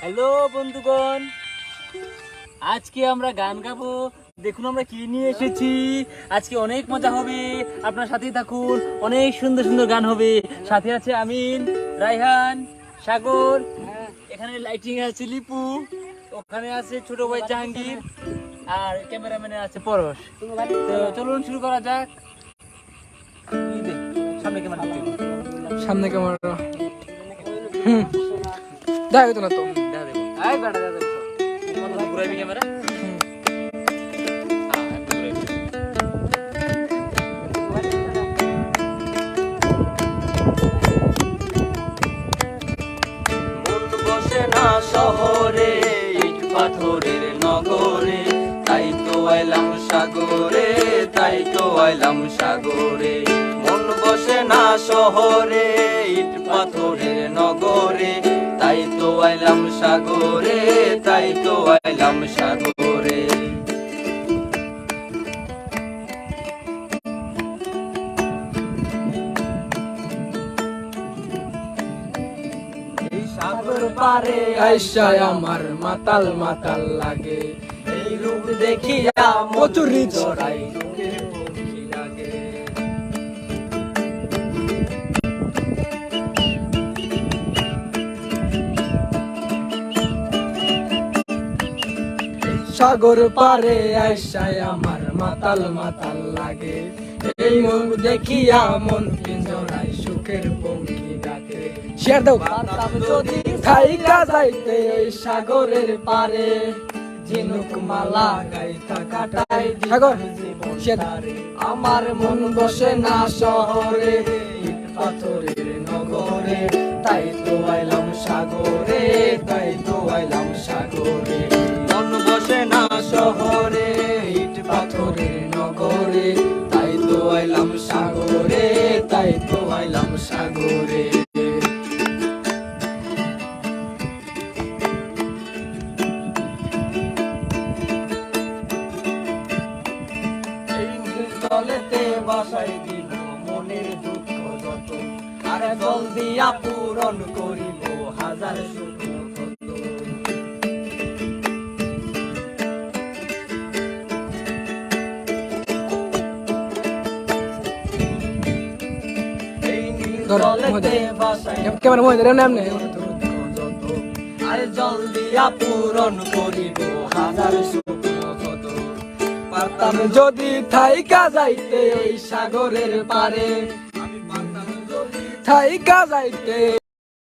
Hello বন্ধুগণ, আজকে আমরা গান গাবো। দেখুন আমরা কি নিয়ে এসেছি। আজকে অনেক মজা হবে, আপনার সাথেই থাকুন। অনেক সুন্দর সুন্দর গান হবে। সাথে আছে আমিন, রায়হান, সাগর, এখানে লাইটিং আছে লিপু, ওখানে আছে ছোট ভাই জাহাঙ্গীর, আর ক্যামেরাম্যানে আছে পরশ। তো চলুন শুরু করা যাক। সামনে ক্যামেরা, সামনে ক্যামেরা দেখা যেত না তো। ঘুরাইবি ক্যামেরা। মন বসে না শহরে, ইট পাথরের নগরে, তাই তো আইলাম সাগরে, তাই তো আইলাম সাগরে। মন বসে না শহরে, ইট পাথরের নগরে, তাই তো আইলাম সাগরে, তাই তো আইলাম সাগরে। এই সাগর পারে আইসায় আমার মাতাল মাতাল লাগে, এই রূপ দেখিয়া কচুরি চড়াই রূপের পক্ষী লাগে। সাগর পারে আইসায় আমার মাতাল মাতাল লাগে, এই মুখ দেখিয়া মন পিঞ্জরায় সুখের পঙ্খী ডাকে। শেয়ার দাও। পারতাম যদি থাইকা যাইতে ওই সাগরের পারে, ঝিনুক মালা গাইতা কাটাই সাগর, জীবন শেয়ার দাও। তারে। আমার মন বসে না শহরে, ইট পাথরের নগরে, তাই তো আইলাম সাগরে, তাই তো আইলাম সাগরে। মন বসে না শহরে, ইট পাথরের নগরে, তাই তো আইলাম সাগরে, তাই তো আইলাম সাগরে। তলেতে বাসাই দিব মনের দুঃখ যত, আর জল দিয়া পূরণ করিব হাজার সুখ কত। এই তলেতে বাসাই ক্যামেরা মনে ধরে এমনি যত, আর জল দিয়া পূরণ করিব হাজার সুখ কত। পারতাম যদি থাইকা যাইতে ওই সাগরের পারে, থাইকা যাইতে